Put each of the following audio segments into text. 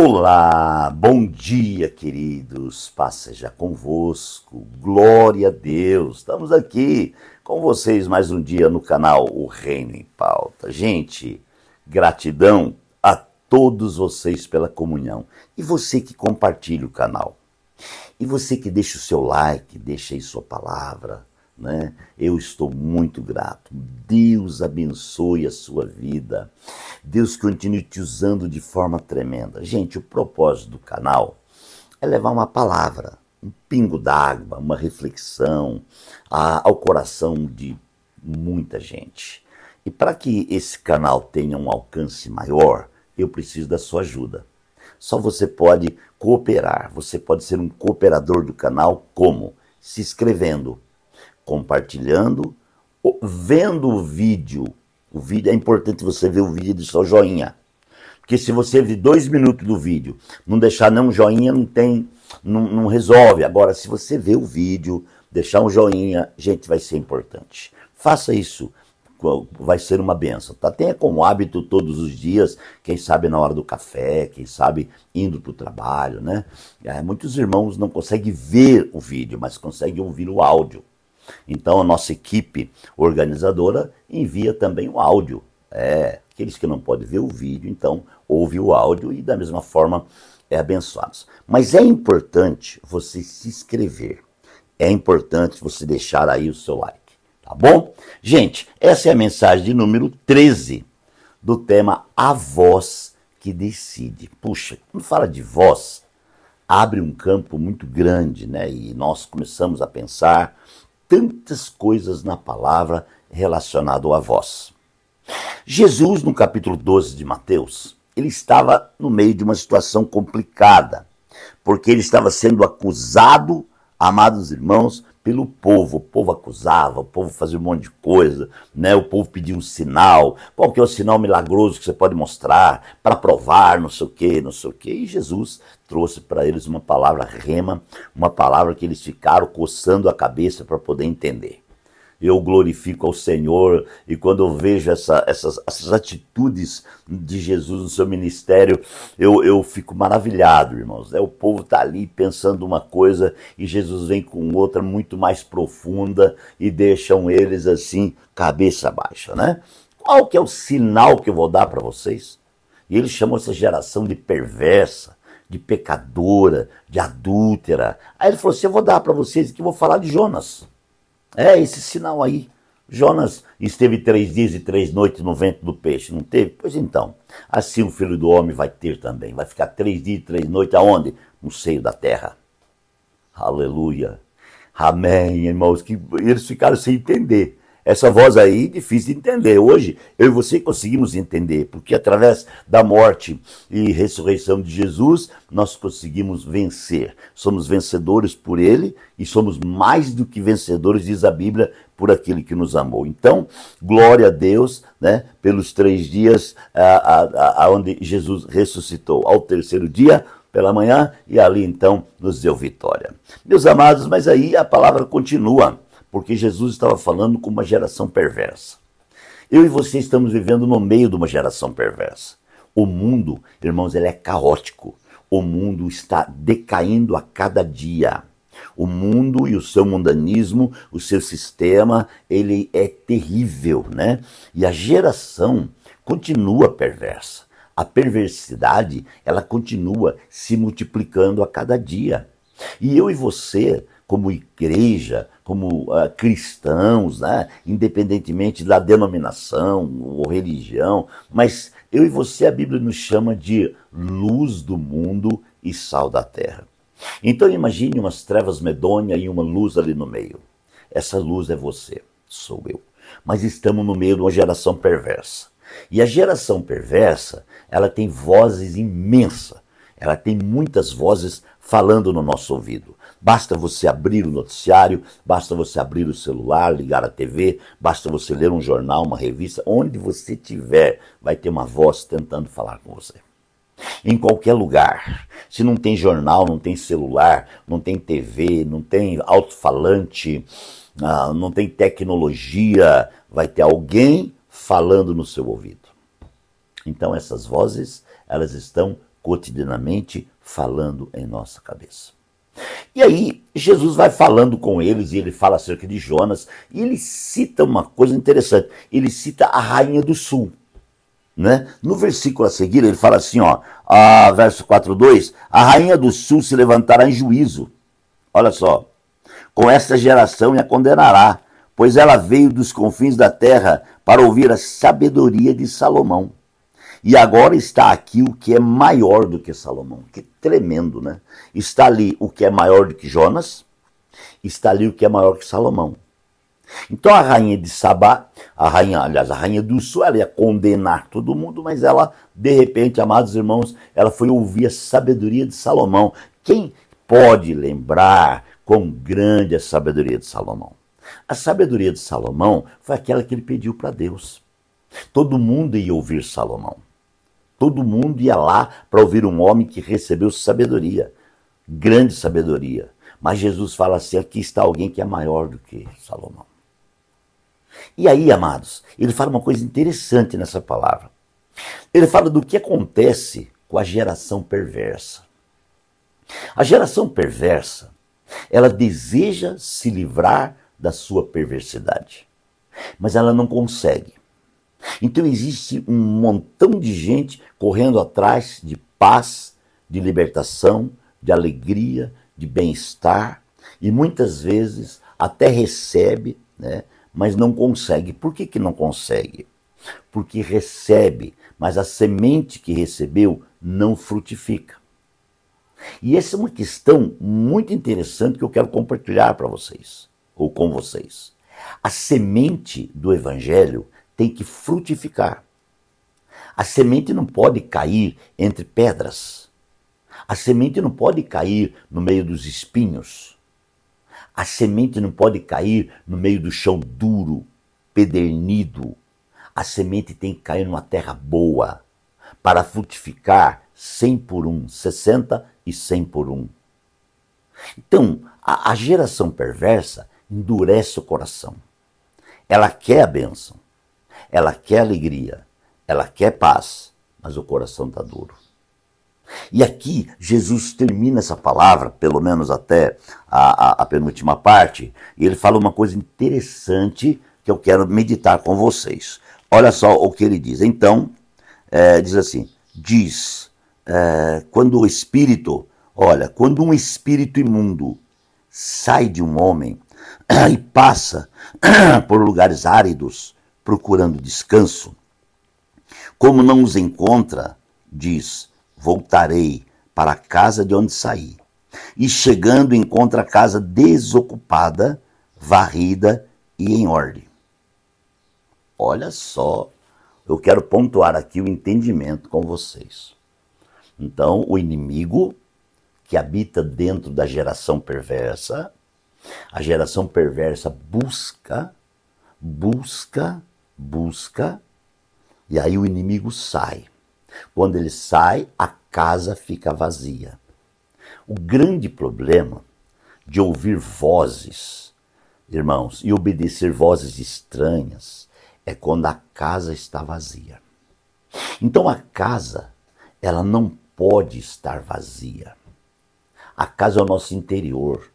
Olá, bom dia, queridos, paz seja convosco, glória a Deus, estamos aqui com vocês mais um dia no canal O Reino em Pauta. Gente, gratidão a todos vocês pela comunhão, e você que compartilha o canal, e você que deixa o seu like, deixa aí sua palavra, né? Eu estou muito grato. Deus abençoe a sua vida. Deus continue te usando de forma tremenda. Gente, o propósito do canal é levar uma palavra, um pingo d'água, uma reflexão ao coração de muita gente. E para que esse canal tenha um alcance maior, eu preciso da sua ajuda. Só você pode cooperar, você pode ser um cooperador do canal como? Se inscrevendo, compartilhando, vendo o vídeo. O vídeo é importante você ver o vídeo de seu joinha. Porque se você ver 2 minutos do vídeo, não deixar nenhum joinha, não resolve. Agora, se você ver o vídeo, deixar um joinha, gente, vai ser importante. Faça isso, vai ser uma benção. Tá? Tenha como hábito todos os dias, quem sabe na hora do café, quem sabe indo para o trabalho, né? Muitos irmãos não conseguem ver o vídeo, mas conseguem ouvir o áudio. Então a nossa equipe organizadora envia também o áudio. Aqueles que não podem ver o vídeo, então ouve o áudio e da mesma forma é abençoados. Mas é importante você se inscrever. É importante você deixar aí o seu like. Tá bom? Gente, essa é a mensagem de número 13 do tema A Voz que Decide. Puxa, quando fala de voz, abre um campo muito grande, né? E nós começamos a pensar tantas coisas na palavra relacionado à voz. Jesus, no capítulo 12 de Mateus, ele estava no meio de uma situação complicada, porque ele estava sendo acusado, amados irmãos, pelo povo. O povo acusava, o povo fazia um monte de coisa, né? O povo pedia um sinal. Qual que é o sinal milagroso que você pode mostrar para provar, não sei o quê, não sei o quê. E Jesus trouxe para eles uma palavra rema, uma palavra que eles ficaram coçando a cabeça para poder entender. Eu glorifico ao Senhor, e quando eu vejo essas atitudes de Jesus no seu ministério, eu fico maravilhado, irmãos. O povo está ali pensando uma coisa e Jesus vem com outra muito mais profunda e deixam eles assim, cabeça baixa, né? Qual que é o sinal que eu vou dar para vocês? E ele chamou essa geração de perversa, de pecadora, de adúltera. Aí ele falou assim, eu vou dar para vocês que eu vou falar de Jonas. Esse sinal aí. Jonas esteve 3 dias e 3 noites no ventre do peixe, não teve? Pois então, assim o Filho do Homem vai ter também. Vai ficar 3 dias e 3 noites aonde? No seio da terra. Aleluia. Amém, irmãos. Que eles ficaram sem entender. Essa voz aí, difícil de entender. Hoje, eu e você conseguimos entender, porque através da morte e ressurreição de Jesus, nós conseguimos vencer. Somos vencedores por Ele e somos mais do que vencedores, diz a Bíblia, por aquele que nos amou. Então, glória a Deus, né, pelos 3 dias onde Jesus ressuscitou. Ao 3º dia, pela manhã, e ali então nos deu vitória. Meus amados, mas aí a palavra continua, porque Jesus estava falando com uma geração perversa. Eu e você estamos vivendo no meio de uma geração perversa. O mundo, irmãos, ele é caótico. O mundo está decaindo a cada dia. O mundo e o seu mundanismo, o seu sistema, ele é terrível, né? E a geração continua perversa. A perversidade, ela continua se multiplicando a cada dia. E eu e você, como igreja, como cristãos, né? Independentemente da denominação ou religião, mas eu e você, a Bíblia nos chama de luz do mundo e sal da terra. Então imagine umas trevas medonhas e uma luz ali no meio. Essa luz é você, sou eu. Mas estamos no meio de uma geração perversa. E a geração perversa, ela tem vozes imensas. Ela tem muitas vozes falando no nosso ouvido. Basta você abrir o noticiário, basta você abrir o celular, ligar a TV, basta você ler um jornal, uma revista, onde você estiver, vai ter uma voz tentando falar com você. Em qualquer lugar. Se não tem jornal, não tem celular, não tem TV, não tem alto-falante, não tem tecnologia, vai ter alguém falando no seu ouvido. Então essas vozes, elas estão cotidianamente falando em nossa cabeça. E aí Jesus vai falando com eles e ele fala acerca de Jonas e ele cita uma coisa interessante, ele cita a rainha do sul. Né? No versículo a seguir ele fala assim, ó, verso 4:2, a rainha do sul se levantará em juízo, olha só, com esta geração e a condenará, pois ela veio dos confins da terra para ouvir a sabedoria de Salomão. E agora está aqui o que é maior do que Salomão. Que tremendo, né? Está ali o que é maior do que Jonas, está ali o que é maior que Salomão. Então a rainha de Sabá, a rainha do sul, ela ia condenar todo mundo, mas ela, de repente, amados irmãos, ela foi ouvir a sabedoria de Salomão. Quem pode lembrar quão grande é a sabedoria de Salomão? A sabedoria de Salomão foi aquela que ele pediu para Deus. Todo mundo ia ouvir Salomão. Todo mundo ia lá para ouvir um homem que recebeu sabedoria, grande sabedoria. Mas Jesus fala assim, aqui está alguém que é maior do que Salomão. E aí, amados, ele fala uma coisa interessante nessa palavra. Ele fala do que acontece com a geração perversa. A geração perversa, ela deseja se livrar da sua perversidade, mas ela não consegue. Então existe um montão de gente correndo atrás de paz, de libertação, de alegria, de bem-estar, e muitas vezes até recebe, né, mas não consegue. Por que não consegue? Porque recebe, mas a semente que recebeu não frutifica. E essa é uma questão muito interessante que eu quero compartilhar para vocês, ou com vocês. A semente do evangelho tem que frutificar. A semente não pode cair entre pedras. A semente não pode cair no meio dos espinhos. A semente não pode cair no meio do chão duro, pedernido. A semente tem que cair numa terra boa para frutificar 100 por 1, 60 e 100 por 1. Então, a geração perversa endurece o coração. Ela quer a bênção. Ela quer alegria, ela quer paz, mas o coração está duro. E aqui Jesus termina essa palavra, pelo menos até a penúltima parte, e ele fala uma coisa interessante que eu quero meditar com vocês. Olha só o que ele diz. Então, diz assim, quando um espírito imundo sai de um homem e passa por lugares áridos, procurando descanso, como não os encontra, diz, voltarei para a casa de onde saí. E chegando encontra a casa desocupada, varrida e em ordem. Olha só, eu quero pontuar aqui o entendimento com vocês. Então, o inimigo que habita dentro da geração perversa, a geração perversa busca, e aí o inimigo sai. Quando ele sai, a casa fica vazia. O grande problema de ouvir vozes, irmãos, e obedecer vozes estranhas, é quando a casa está vazia. Então a casa, ela não pode estar vazia. A casa é o nosso interior.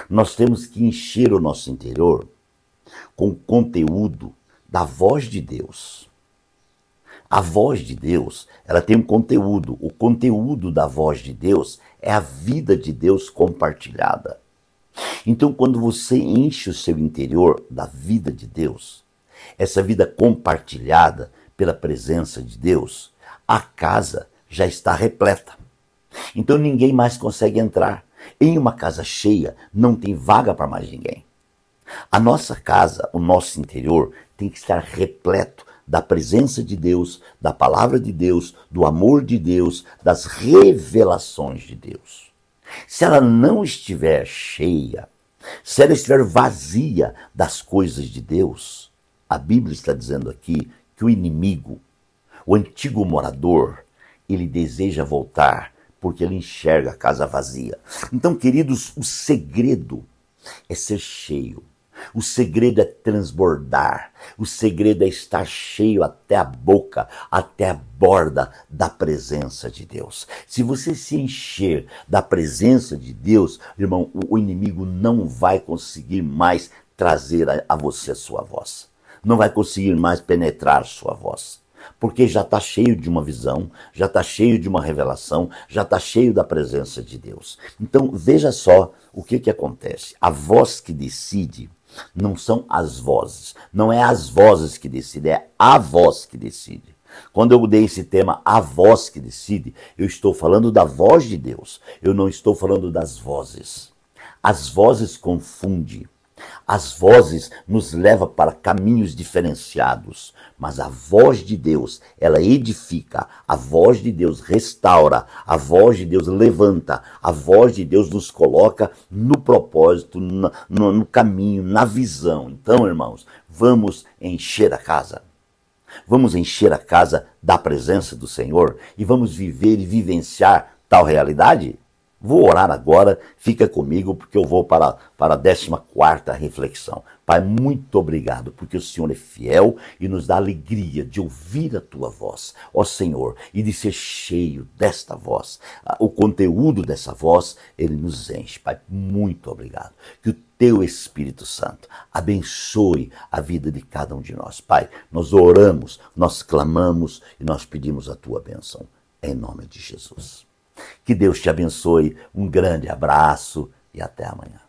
Nós temos que encher o nosso interior com o conteúdo da voz de Deus. A voz de Deus, ela tem um conteúdo. O conteúdo da voz de Deus é a vida de Deus compartilhada. Então, quando você enche o seu interior da vida de Deus, essa vida compartilhada pela presença de Deus, a casa já está repleta. Então, ninguém mais consegue entrar. Em uma casa cheia, não tem vaga para mais ninguém. A nossa casa, o nosso interior, tem que estar repleto da presença de Deus, da palavra de Deus, do amor de Deus, das revelações de Deus. Se ela não estiver cheia, se ela estiver vazia das coisas de Deus, a Bíblia está dizendo aqui que o inimigo, o antigo morador, ele deseja voltar porque ele enxerga a casa vazia. Então, queridos, o segredo é ser cheio. O segredo é transbordar. O segredo é estar cheio até a boca, até a borda da presença de Deus. Se você se encher da presença de Deus, irmão, o inimigo não vai conseguir mais trazer a você a sua voz. Não vai conseguir mais penetrar sua voz. Porque já está cheio de uma visão, já está cheio de uma revelação, já está cheio da presença de Deus. Então veja só o que acontece. A voz que decide não são as vozes, não é as vozes que decidem, é a voz que decide. Quando eu dei esse tema, a voz que decide, eu estou falando da voz de Deus, eu não estou falando das vozes. As vozes confundem. As vozes nos levam para caminhos diferenciados, mas a voz de Deus, ela edifica, a voz de Deus restaura, a voz de Deus levanta, a voz de Deus nos coloca no propósito, no caminho, na visão. Então, irmãos, vamos encher a casa. Vamos encher a casa da presença do Senhor e vamos viver e vivenciar tal realidade? Vou orar agora, fica comigo, porque eu vou para a 14ª reflexão. Pai, muito obrigado, porque o Senhor é fiel e nos dá alegria de ouvir a Tua voz, ó Senhor, e de ser cheio desta voz. O conteúdo dessa voz, ele nos enche. Pai, muito obrigado. Que o Teu Espírito Santo abençoe a vida de cada um de nós. Pai, nós oramos, nós clamamos e nós pedimos a Tua bênção. Em nome de Jesus. Que Deus te abençoe, um grande abraço e até amanhã.